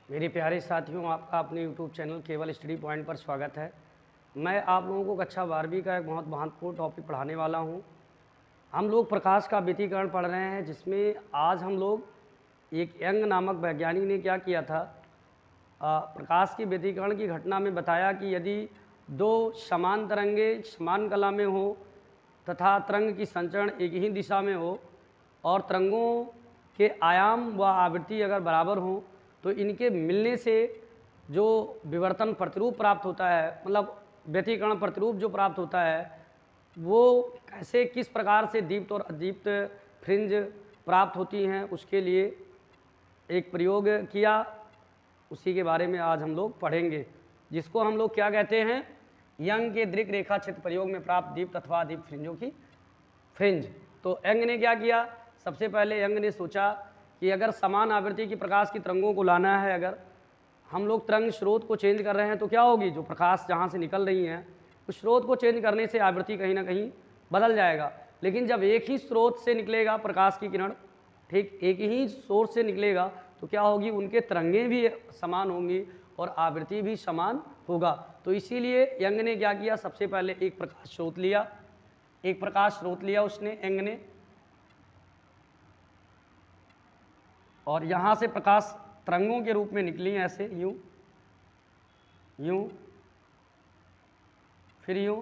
मेरे प्यारे साथियों, आपका अपने YouTube चैनल केवल स्टडी पॉइंट पर स्वागत है। मैं आप लोगों को कक्षा 12वीं का एक बहुत महत्वपूर्ण टॉपिक पढ़ाने वाला हूं। हम लोग प्रकाश का व्यतिकरण पढ़ रहे हैं, जिसमें आज हम लोग एक यंग नामक वैज्ञानिक ने क्या किया था, प्रकाश के व्यतिकरण की घटना में बताया कि यदि दो समान तरंगे समान कला में हो तथा तरंग की संचरण एक ही दिशा में हो और तरंगों के आयाम व आवृत्ति अगर बराबर हों तो इनके मिलने से जो विवर्तन प्रतिरूप प्राप्त होता है, मतलब व्यतिकरण प्रतिरूप जो प्राप्त होता है, वो कैसे किस प्रकार से दीप्त और अदीप्त फ्रिंज प्राप्त होती हैं, उसके लिए एक प्रयोग किया। उसी के बारे में आज हम लोग पढ़ेंगे, जिसको हम लोग क्या कहते हैं, यंग के दृक रेखा क्षेत्र प्रयोग में प्राप्त दीप्त अथवा अदीप्त फ्रिंजों की फ्रिंज। तो यंग ने क्या किया, सबसे पहले यंग ने सोचा कि अगर समान आवृत्ति की प्रकाश की तरंगों को लाना है, अगर हम लोग तरंग स्रोत को चेंज कर रहे हैं तो क्या होगी, जो प्रकाश जहाँ से निकल रही हैं उस स्रोत को चेंज करने से आवृत्ति कहीं ना कहीं बदल जाएगा। लेकिन जब एक ही स्रोत से निकलेगा प्रकाश की किरण, ठीक एक ही सोर्स से निकलेगा, तो क्या होगी, उनके तरंगें भी समान होंगी और आवृत्ति भी समान होगा। तो इसीलिए यंग ने क्या किया, सबसे पहले एक प्रकाश स्रोत लिया, एक प्रकाश स्रोत लिया उसने यंग ने, और यहाँ से प्रकाश तरंगों के रूप में निकली ऐसे यूं यूं, फिर यूं,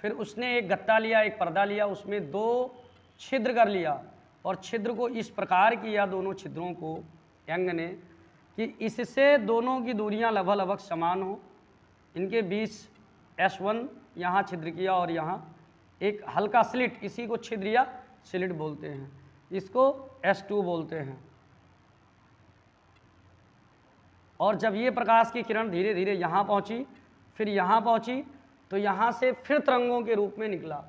फिर उसने एक गत्ता लिया, एक पर्दा लिया, उसमें दो छिद्र कर लिया और छिद्र को इस प्रकार किया, दोनों छिद्रों को यंग ने, कि इससे दोनों की दूरियां लगभग लगभग समान हो। इनके बीच S1 यहाँ छिद्र किया और यहाँ एक हल्का स्लिट, इसी को छिद्र या स्लिट बोलते हैं, इसको S2 बोलते हैं। और जब ये प्रकाश की किरण धीरे धीरे यहाँ पहुँची, फिर यहाँ पहुँची, तो यहाँ से फिर तरंगों के रूप में निकला।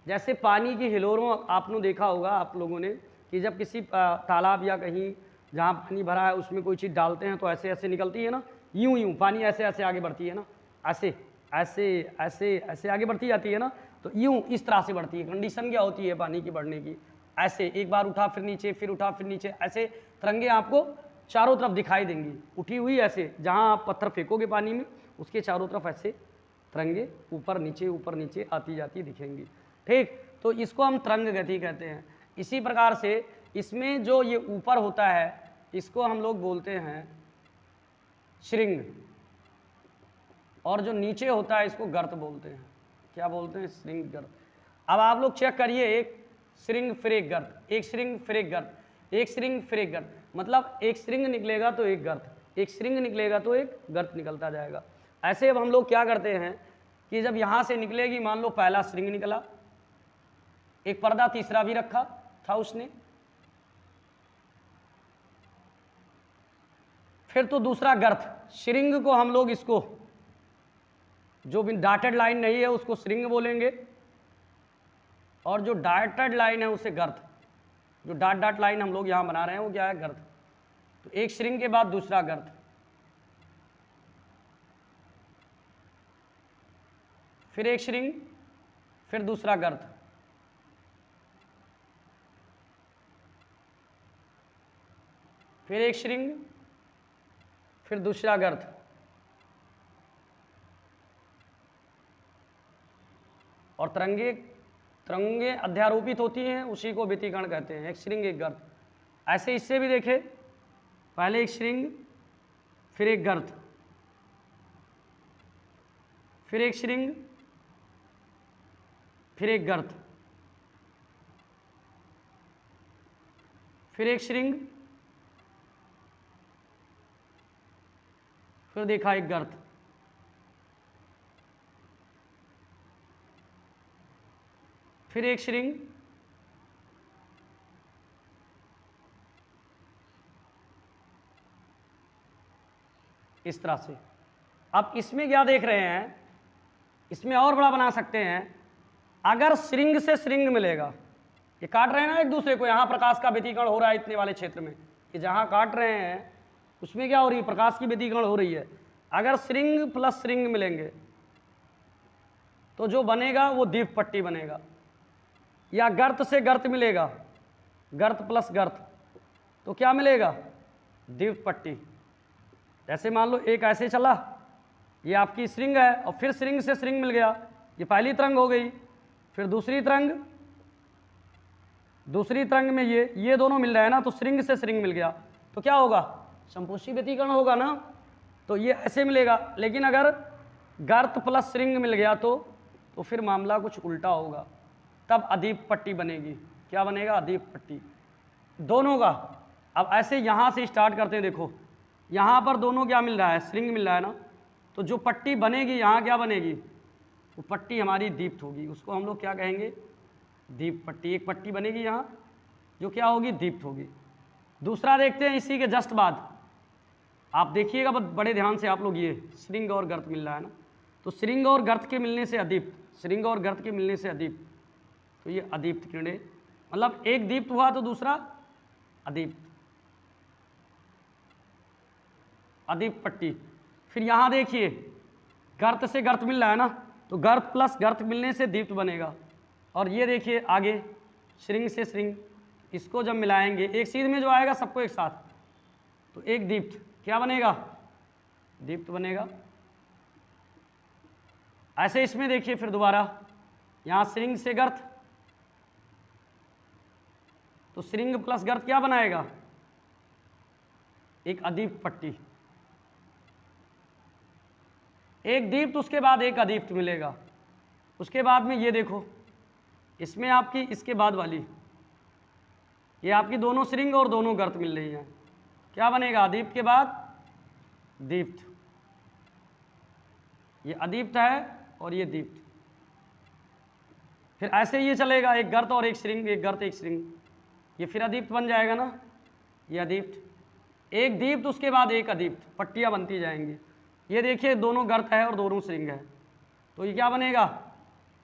जैसे पानी की हिलोरों आपने देखा होगा आप लोगों ने, कि जब किसी तालाब या कहीं जहाँ पानी भरा है उसमें कोई चीज़ डालते हैं तो ऐसे ऐसे निकलती है ना, यूं यूं पानी ऐसे ऐसे आगे बढ़ती है ना, ऐसे ऐसे ऐसे ऐसे आगे बढ़ती जाती है ना, तो यूं इस तरह से बढ़ती है। कंडीशन क्या होती है पानी की बढ़ने की, ऐसे एक बार उठा फिर नीचे, फिर उठा फिर नीचे, ऐसे तरंगे आपको चारों तरफ दिखाई देंगी उठी हुई। ऐसे जहाँ आप पत्थर फेंकोगे पानी में, उसके चारों तरफ ऐसे तरंगे ऊपर नीचे आती जाती दिखेंगी, ठीक। तो इसको हम तरंग गति कहते हैं। इसी प्रकार से इसमें जो ये ऊपर होता है इसको हम लोग बोलते हैं श्रृंग, और जो नीचे होता है इसको गर्त बोलते हैं। क्या बोलते हैं, श्रृंग गर्त। अब आप लोग चेक करिए, एक श्रृंग फिर एक गर्त, एक श्रृंग फिर एक गर्त, एक श्रृंग फिर एक गर्त, मतलब एक श्रृंग निकलेगा तो एक गर्त, एक श्रृंग निकलेगा तो एक गर्त निकलता जाएगा। ऐसे अब हम लोग क्या करते हैं कि जब यहाँ से निकलेगी, मान लो पहला श्रृंग निकला, एक पर्दा तीसरा भी रखा था उसने, फिर तो दूसरा गर्त। श्रृंग को हम लोग इसको जो भी डॉटेड लाइन नहीं है उसको श्रृंग बोलेंगे, और जो डॉटेड लाइन है उसे गर्त। जो डॉट डॉट लाइन हम लोग यहाँ बना रहे हैं वो क्या है, गर्त। तो एक श्रृंग के बाद दूसरा गर्त, फिर एक श्रृंग, फिर दूसरा गर्त, फिर एक श्रृंग, फिर दूसरा गर्त, और तरंगे अध्यारोपित होती हैं, उसी को व्यतिकरण कहते हैं। एक श्रृंग एक गर्त। ऐसे इससे भी देखें, पहले एक श्रृंग, फिर एक गर्त, फिर एक श्रृंग, फिर एक गर्त, फिर एक श्रृंग, फिर देखा एक गर्त, फिर एक श्रृंग, इस तरह से। अब इसमें क्या देख रहे हैं, इसमें और बड़ा बना सकते हैं। अगर श्रृंग से श्रृंग मिलेगा, ये काट रहे हैं ना एक दूसरे को, यहाँ प्रकाश का व्यतिकरण हो रहा है इतने वाले क्षेत्र में, ये जहाँ काट रहे हैं उसमें क्या हो रही है, प्रकाश की व्यतिकरण हो रही है। अगर श्रृंग प्लस श्रृंग मिलेंगे तो जो बनेगा वो दीप पट्टी बनेगा, या गर्त से गर्त मिलेगा, गर्त प्लस गर्त, तो क्या मिलेगा, दीप पट्टी। जैसे मान लो एक ऐसे चला, ये आपकी स्ट्रिंग है और फिर स्ट्रिंग से स्ट्रिंग मिल गया, ये पहली तरंग हो गई। फिर दूसरी तरंग में ये दोनों मिल रहे हैं ना, तो स्ट्रिंग से स्ट्रिंग मिल गया, तो क्या होगा, संपुष्टि व्यतिकरण होगा ना। तो ये ऐसे मिलेगा। लेकिन अगर गर्त प्लस स्ट्रिंग मिल गया तो फिर मामला कुछ उल्टा होगा, तब अदीप पट्टी बनेगी। क्या बनेगा, अदीप पट्टी दोनों का। अब ऐसे यहाँ से स्टार्ट करते हैं, देखो यहाँ पर दोनों क्या मिल रहा है, स्ट्रिंग मिल रहा है ना, तो जो पट्टी बनेगी यहाँ क्या बनेगी, वो पट्टी हमारी दीप्त होगी, उसको हम लोग क्या कहेंगे, दीप पट्टी। एक पट्टी बनेगी यहाँ जो क्या होगी, दीप्त होगी। दूसरा देखते हैं इसी के जस्ट बाद, आप देखिएगा बड़े ध्यान से आप लोग, ये स्ट्रिंग और गर्त मिल रहा है ना, तो स्ट्रिंग और गर्त के मिलने से अदीप्त, स्ट्रिंग और गर्त के मिलने से अदीप्त, तो ये अदीप्त किरणें, मतलब एक दीप्त हुआ तो दूसरा अदीप्त, अदीप्त पट्टी। फिर यहाँ देखिए गर्त से गर्त मिल रहा है ना, तो गर्त प्लस गर्त मिलने से दीप्त बनेगा। और ये देखिए आगे श्रृंग से श्रृंग, इसको जब मिलाएंगे एक सीध में जो आएगा सबको एक साथ, तो एक दीप्त क्या बनेगा, दीप्त बनेगा। ऐसे इसमें देखिए फिर दोबारा यहाँ श्रृंग से गर्त, तो श्रृंग प्लस गर्त क्या बनाएगा, एक अदीप्त पट्टी, एक दीप्त उसके बाद एक अदीप्त मिलेगा। उसके बाद में ये देखो इसमें आपकी इसके बाद वाली, ये आपकी दोनों श्रृंग और दोनों गर्त मिल रही हैं, क्या बनेगा, अदीप्त के बाद दीप्त। ये अदीप्त है और ये दीप्त। फिर ऐसे ये चलेगा, एक गर्त और एक श्रृंग, एक गर्त एक श्रृंग, ये फिर अदीप्त बन जाएगा ना, ये अदीप्त, एक दीप्त उसके बाद एक अदीप्त, पट्टियाँ बनती जाएंगी। ये देखिए दोनों गर्त है और दोनों श्रृंग है, तो ये क्या बनेगा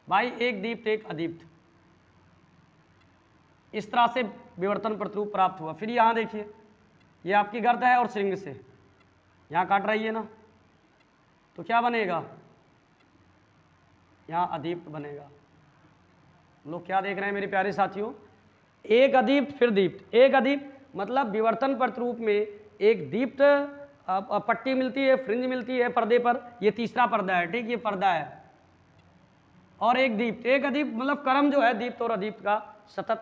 भाई, एक दीप्त एक अदीप्त। इस तरह से विवर्तन प्रतिरूप प्राप्त हुआ। फिर यहाँ देखिए ये आपकी गर्त है और श्रृंग से यहाँ काट रही है ना, तो क्या बनेगा, यहाँ अदीप्त बनेगा। लोग क्या देख रहे हैं मेरे प्यारे साथियों, एक अदीप्त फिर दीप्त, एक अदीप्त मतलब विवर्तन प्रतिरूप में एक दीप्त पट्टी मिलती है, फ्रिंज मिलती है पर्दे पर, ये तीसरा पर्दा है, ठीक, ये पर्दा है, और एक दीप्त, एक अदीप्त मतलब क्रम जो है दीप्त और अदीप्त का सतत